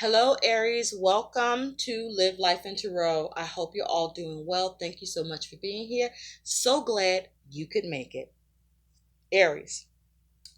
Hello, Aries. Welcome to Live Life in Tarot. I hope you're all doing well. Thank you so much for being here. So glad you could make it. Aries,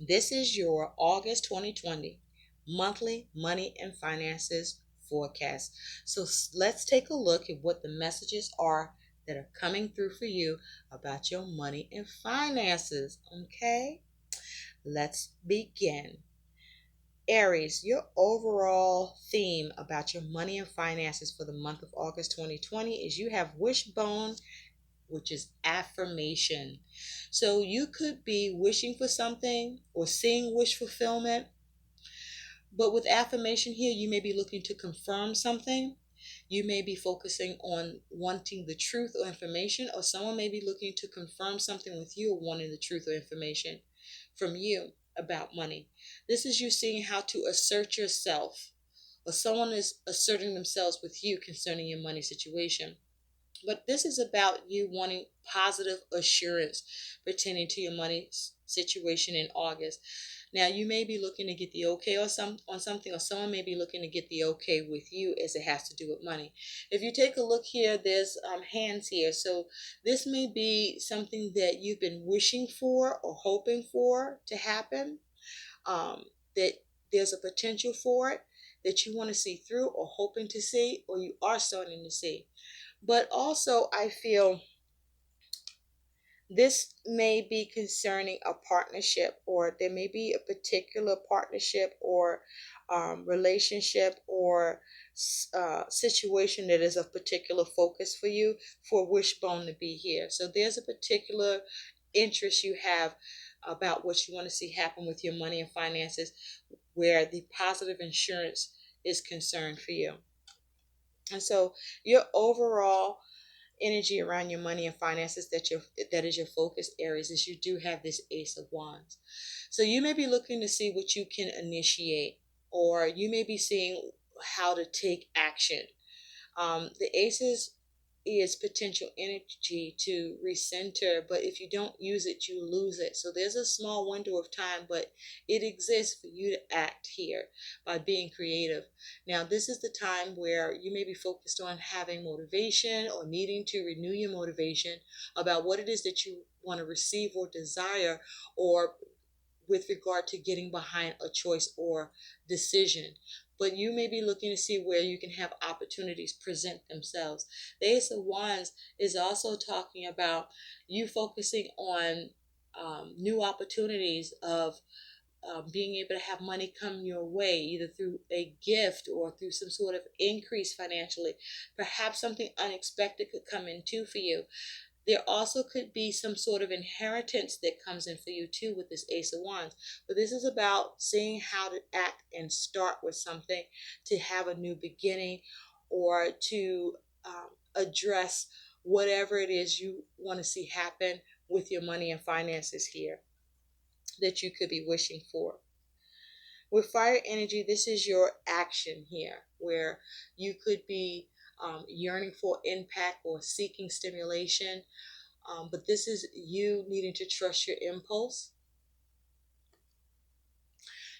this is your August 2020 monthly money and finances forecast. So let's take a look at what the messages are that are coming through for you about your money and finances. Okay, let's begin. Aries, your overall theme about your money and finances for the month of August 2020 is you have wishbone, which is affirmation. So you could be wishing for something or seeing wish fulfillment, but with affirmation here, you may be looking to confirm something. You may be focusing on wanting the truth or information, or someone may be looking to confirm something with you or wanting the truth or information from you about money. This is you seeing how to assert yourself, or someone is asserting themselves with you concerning your money situation. But this is about you wanting positive assurance pertaining to your money situation in August. Now, you may be looking to get the okay or on something, or someone may be looking to get the okay with you as it has to do with money. If you take a look here, there's hands here. So this may be something that you've been wishing for or hoping for to happen, that there's a potential for it that you want to see through or hoping to see, or you are starting to see. But also, I feel this may be concerning a partnership, or there may be a particular partnership or relationship or situation that is of particular focus for you for Wishbone to be here. So there's a particular interest you have about what you want to see happen with your money and finances, where the positive insurance is concerned for you. And so your overall energy around your money and finances that is your focus, Aries, is you do have this Ace of Wands. So you may be looking to see what you can initiate, or you may be seeing how to take action. The Aces is potential energy to recenter, but if you don't use it, you lose it. So there's a small window of time, but it exists for you to act here by being creative. Now, this is the time where you may be focused on having motivation or needing to renew your motivation about what it is that you want to receive or desire, or with regard to getting behind a choice or decision. But you may be looking to see where you can have opportunities present themselves. The Ace of Wands is also talking about you focusing on new opportunities of being able to have money come your way, either through a gift or through some sort of increase financially. Perhaps something unexpected could come in too for you. There also could be some sort of inheritance that comes in for you too with this Ace of Wands. But this is about seeing how to act and start with something to have a new beginning, or to address whatever it is you want to see happen with your money and finances here that you could be wishing for. With fire energy, this is your action here, where you could be yearning for impact or seeking stimulation. But this is you needing to trust your impulse.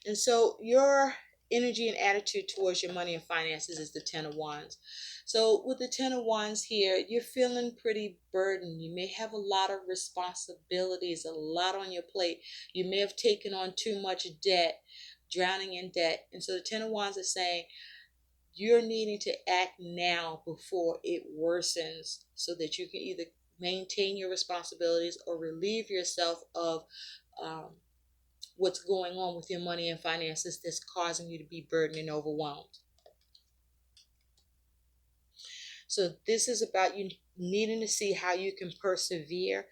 And so your energy and attitude towards your money and finances is the Ten of Wands. So with the Ten of Wands here, you're feeling pretty burdened. You may have a lot of responsibilities, a lot on your plate. You may have taken on too much debt, drowning in debt. And so the Ten of Wands is saying you're needing to act now before it worsens, so that you can either maintain your responsibilities or relieve yourself of um, what's going on with your money and finances that's causing you to be burdened and overwhelmed. So this is about you needing to see how you can persevere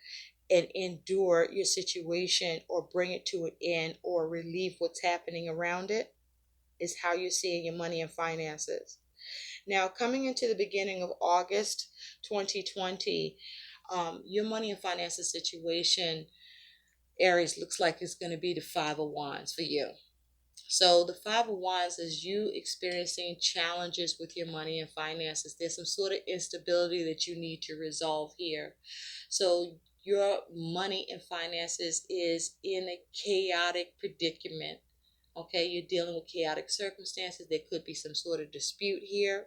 and endure your situation, or bring it to an end, or relieve what's happening around it, is how you're seeing your money and finances. Now, coming into the beginning of August 2020, your money and finances situation, Aries, looks like it's going to be the Five of Wands for you. So the Five of Wands is you experiencing challenges with your money and finances. There's some sort of instability that you need to resolve here. So your money and finances is in a chaotic predicament. Okay, you're dealing with chaotic circumstances. There could be some sort of dispute here.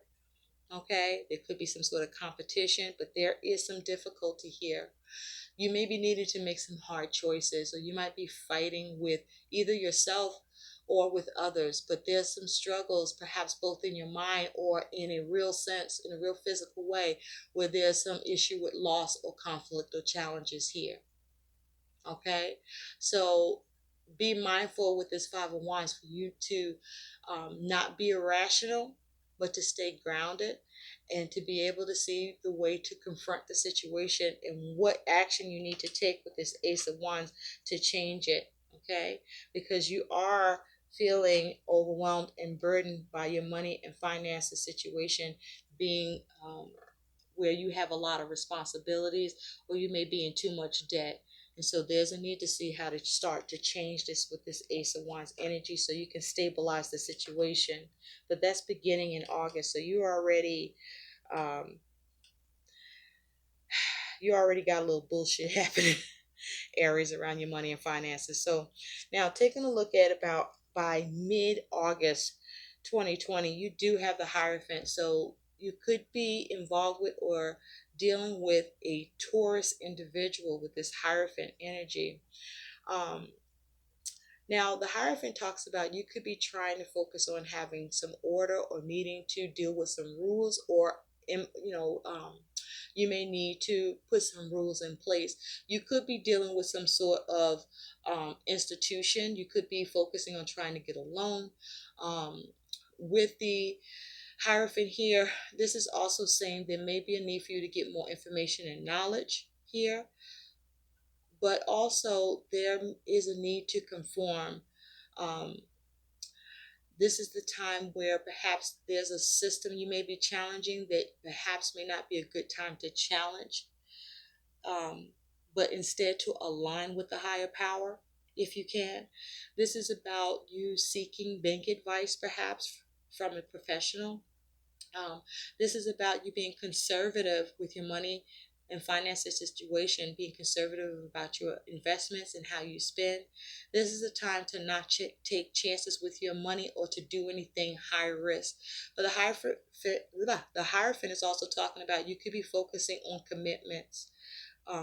Okay, there could be some sort of competition, but there is some difficulty here. You may be needing to make some hard choices, or you might be fighting with either yourself or with others, but there's some struggles, perhaps both in your mind or in a real sense, in a real physical way, where there's some issue with loss or conflict or challenges here. Okay, so be mindful with this Five of Wands for you to not be irrational, but to stay grounded and to be able to see the way to confront the situation and what action you need to take with this Ace of Wands to change it. Okay, because you are feeling overwhelmed and burdened by your money and finances situation being where you have a lot of responsibilities, or you may be in too much debt. And so there's a need to see how to start to change this with this Ace of Wands energy so you can stabilize the situation. But that's beginning in August. So um, you already got a little bullshit happening, Aries, around your money and finances. So now taking a look at about by mid-August 2020, you do have the Hierophant. So you could be involved with or dealing with a Taurus individual with this Hierophant energy. Um, Now, the Hierophant talks about you could be trying to focus on having some order or needing to deal with some rules, or you may need to put some rules in place. You could be dealing with some sort of institution. You could be focusing on trying to get a loan. Um, with the Hierophant here, this is also saying there may be a need for you to get more information and knowledge here, but also there is a need to conform. um, this is the time where perhaps there's a system you may be challenging that perhaps may not be a good time to challenge, um, but instead to align with the higher power if you can. This is about you seeking bank advice perhaps from a professional. This is about you being conservative with your money and finances situation, being conservative about your investments and how you spend. This is a time to not take chances with your money or to do anything high risk. But the Hierophant is also talking about you could be focusing on commitments,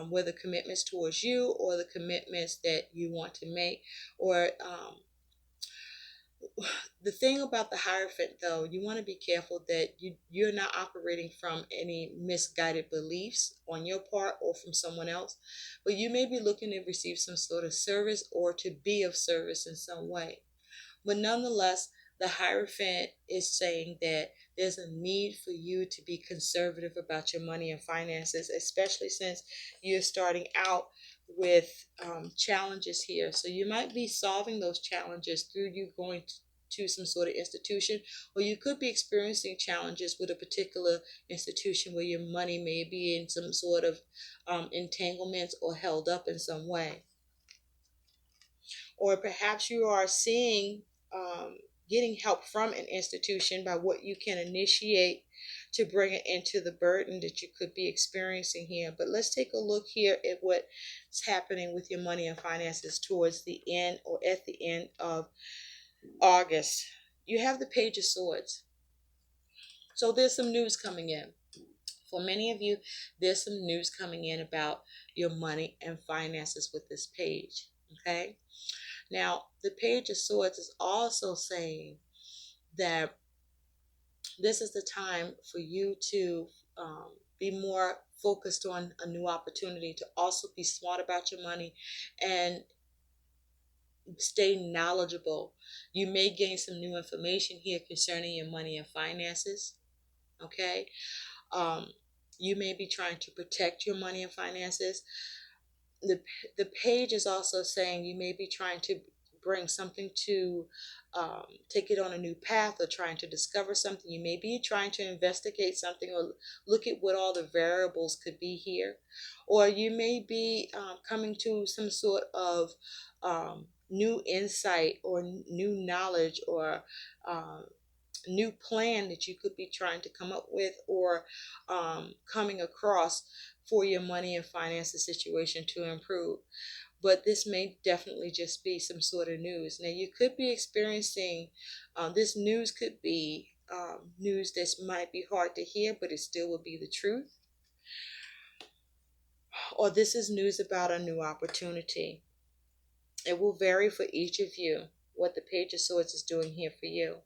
whether commitments towards you or the commitments that you want to make, or the thing about the Hierophant, though, you want to be careful that you're not operating from any misguided beliefs on your part or from someone else, but you may be looking to receive some sort of service or to be of service in some way. But nonetheless, the Hierophant is saying that there's a need for you to be conservative about your money and finances, especially since you're starting out with challenges here. So you might be solving those challenges through you going to some sort of institution, or you could be experiencing challenges with a particular institution where your money may be in some sort of entanglements or held up in some way. Or perhaps you are seeing getting help from an institution by what you can initiate to bring it into the burden that you could be experiencing here. But let's take a look here at what's happening with your money and finances towards the end or at the end of August. You have the Page of Swords. So there's some news coming in. For many of you, there's some news coming in about your money and finances with this page. Okay. Now, the Page of Swords is also saying that this is the time for you to be more focused on a new opportunity, to also be smart about your money and stay knowledgeable. You may gain some new information here concerning your money and finances. Okay. Um, you may be trying to protect your money and finances. the the page is also saying you may be trying to bring something to take it on a new path, or trying to discover something. You may be trying to investigate something or look at what all the variables could be here, or you may be coming to some sort of new insight or new knowledge, or um, new plan that you could be trying to come up with, or coming across for your money and finances situation to improve. but this may definitely just be some sort of news. Now, you could be experiencing this news could be news that might be hard to hear, but it still will be the truth. Or this is news about a new opportunity. It will vary for each of you what the Page of Swords is doing here for you.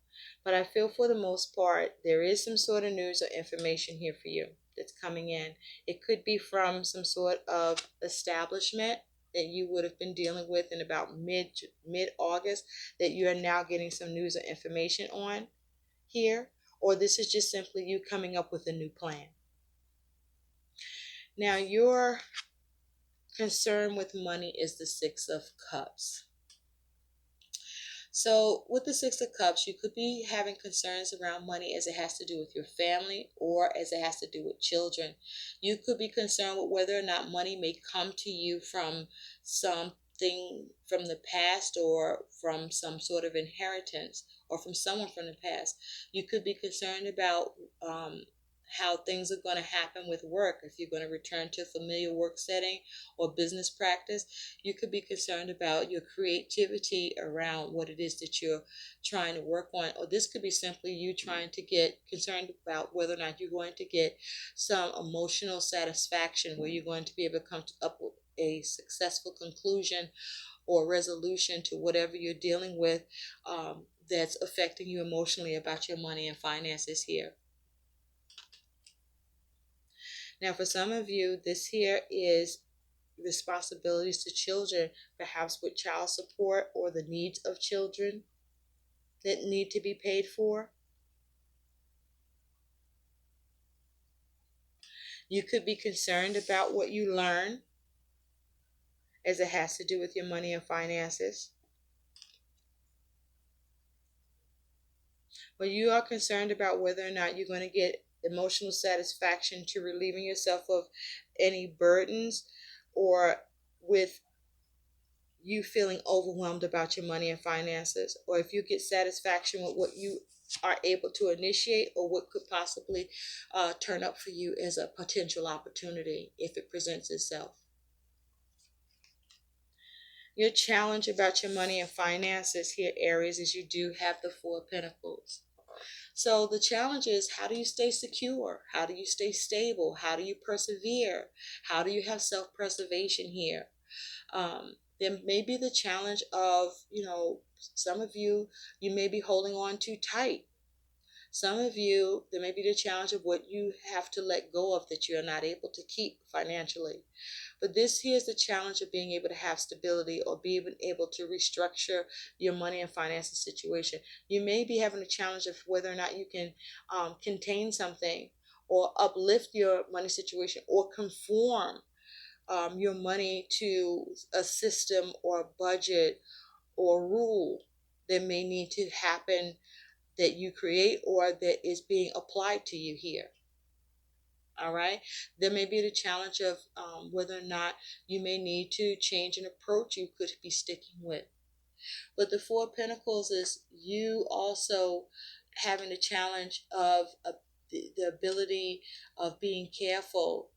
But I feel for the most part, there is some sort of news or information here for you that's coming in. It could be from some sort of establishment that you would have been dealing with in about mid August that you are now getting some news or information on here. Or this is just simply you coming up with a new plan. Now, your concern with money is the Six of Cups. So, with the Six of Cups, you could be having concerns around money as it has to do with your family or as it has to do with children. You could be concerned with whether or not money may come to you from something from the past or from some sort of inheritance or from someone from the past. You could be concerned about how things are going to happen with work, if you're going to return to a familiar work setting or business practice. You could be concerned about your creativity around what it is that you're trying to work on. Or this could be simply you trying to get concerned about whether or not you're going to get some emotional satisfaction where you're going to be able to come up with a successful conclusion or resolution to whatever you're dealing with that's affecting you emotionally about your money and finances here. Now, for some of you, this here is responsibilities to children, perhaps with child support or the needs of children that need to be paid for. You could be concerned about what you learn as it has to do with your money and finances. But you are concerned about whether or not you're going to get emotional satisfaction to relieving yourself of any burdens or with you feeling overwhelmed about your money and finances, or if you get satisfaction with what you are able to initiate or what could possibly turn up for you as a potential opportunity if it presents itself. Your challenge about your money and finances here, Aries, is you do have the Four of Pentacles. So the challenge is, how do you stay secure? How do you stay stable? How do you persevere? How do you have self-preservation here? There may be the challenge of, some of you, you may be holding on too tight. Some of you, there may be the challenge of what you have to let go of that you're not able to keep financially. But this here is the challenge of being able to have stability or being able to restructure your money and finances situation. You may be having a challenge of whether or not you can contain something or uplift your money situation or conform your money to a system or a budget or rule that may need to happen that you create or that is being applied to you here. All right. There may be the challenge of whether or not you may need to change an approach you could be sticking with. But the Four of Pentacles is you also having the challenge of the ability of being careful.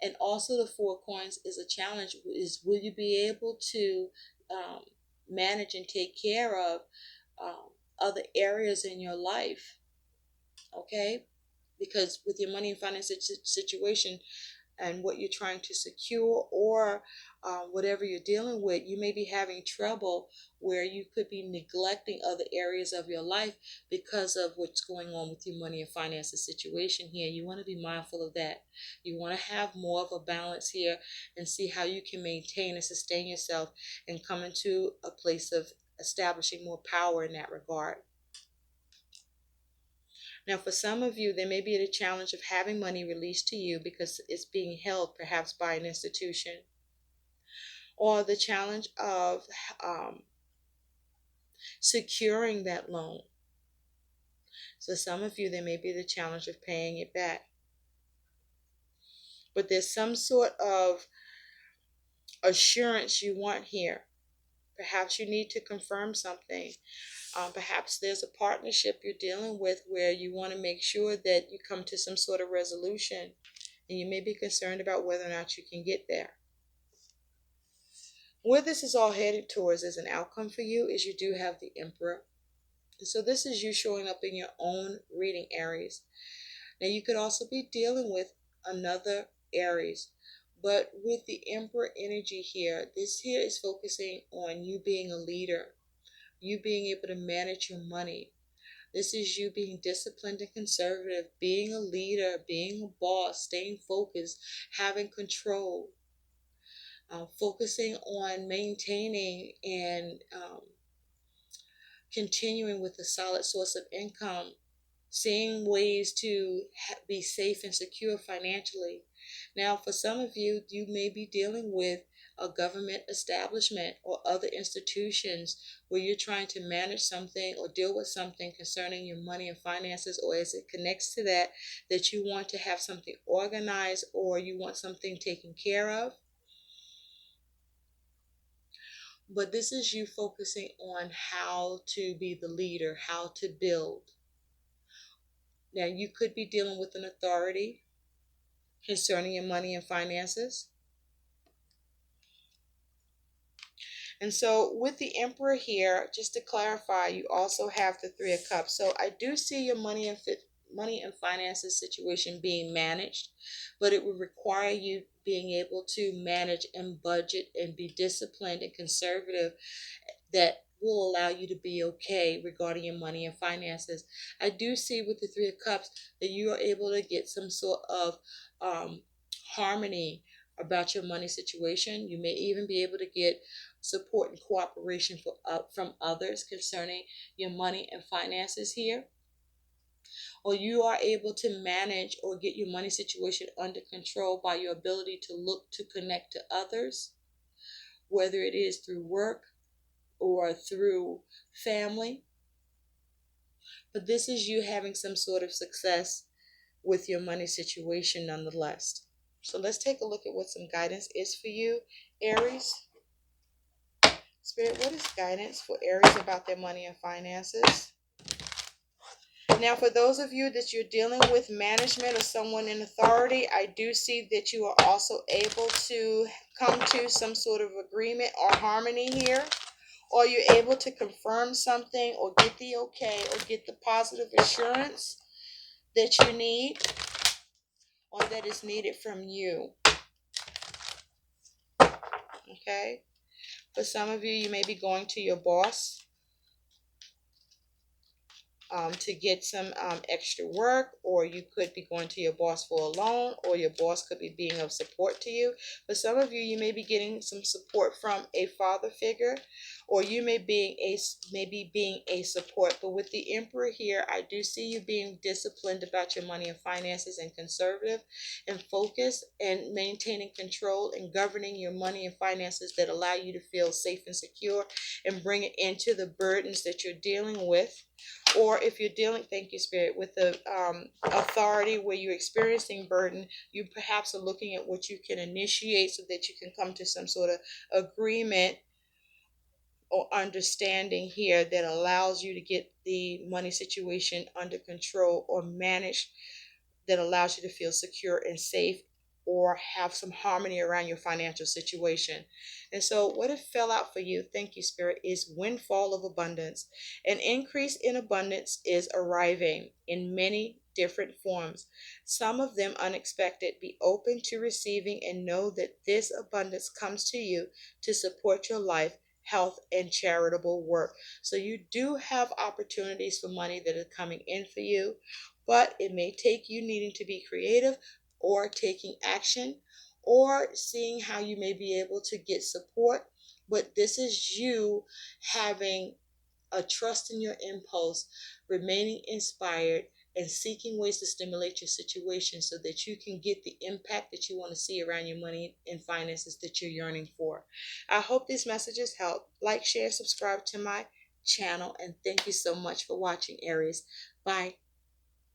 And also the Four of Coins is a challenge is will you be able to um, manage and take care of other areas in your life, okay? Because with your money and finance situation, and what you're trying to secure or whatever you're dealing with, you may be having trouble where you could be neglecting other areas of your life because of what's going on with your money and finances situation here. You want to be mindful of that. You want to have more of a balance here and see how you can maintain and sustain yourself and come into a place of establishing more power in that regard. Now, for some of you, there may be the challenge of having money released to you because it's being held perhaps by an institution, or the challenge of securing that loan. So, some of you, there may be the challenge of paying it back. But there's some sort of assurance you want here. Perhaps you need to confirm something. Perhaps there's a partnership you're dealing with where you want to make sure that you come to some sort of resolution and you may be concerned about whether or not you can get there. Where this is all headed towards as an outcome for you is you do have the Emperor. So this is you showing up in your own reading, Aries. Now you could also be dealing with another Aries, but with the Emperor energy here, this here is focusing on you being a leader, you being able to manage your money. This is you being disciplined and conservative, being a leader, being a boss, staying focused, having control, focusing on maintaining and continuing with a solid source of income, seeing ways to be safe and secure financially. Now, for some of you, you may be dealing with a government establishment or other institutions where you're trying to manage something or deal with something concerning your money and finances, or as it connects to that, that you want to have something organized or you want something taken care of. But this is you focusing on how to be the leader, how to build. Now, you could be dealing with an authority concerning your money and finances. And so with the Emperor here, just to clarify, you also have the Three of Cups. So I do see your money and finances situation being managed, but it would require you being able to manage and budget and be disciplined and conservative, that will allow you to be okay regarding your money and finances. I do see with the Three of Cups that you are able to get some sort of um, harmony about your money situation. You may even be able to get support and cooperation from others concerning your money and finances here. Or you are able to manage or get your money situation under control by your ability to look to connect to others, whether it is through work or through family. But this is you having some sort of success with your money situation nonetheless. So let's take a look at what some guidance is for you, Aries. Spirit, what is guidance for Aries about their money and finances? Now, for those of you that you're dealing with management or someone in authority, I do see that you are also able to come to some sort of agreement or harmony here, or you're able to confirm something or get the okay or get the positive assurance that you need or that is needed from you. Okay? For some of you, you may be going to your boss to get some extra work, or you could be going to your boss for a loan, or your boss could be being of support to you. For some of you, you may be getting some support from a father figure, or you may be being a support. But with the Emperor here, I do see you being disciplined about your money and finances and conservative and focused and maintaining control and governing your money and finances that allow you to feel safe and secure and bring it into the burdens that you're dealing with. Or if you're dealing, thank you, Spirit, with the authority where you're experiencing burden, you perhaps are looking at what you can initiate so that you can come to some sort of agreement or understanding here that allows you to get the money situation under control or managed, that allows you to feel secure and safe or have some harmony around your financial situation. And so what it fell out for you, thank you, Spirit, is windfall of abundance. An increase in abundance is arriving in many different forms, some of them unexpected. Be open to receiving and know that this abundance comes to you to support your life, health, and charitable work. So you do have opportunities for money that are coming in for you, but it may take you needing to be creative or taking action or seeing how you may be able to get support. But this is you having a trust in your impulse, remaining inspired, and seeking ways to stimulate your situation so that you can get the impact that you want to see around your money and finances that you're yearning for. I hope these messages help. Like, share, subscribe to my channel, and thank you so much for watching, Aries. Bye.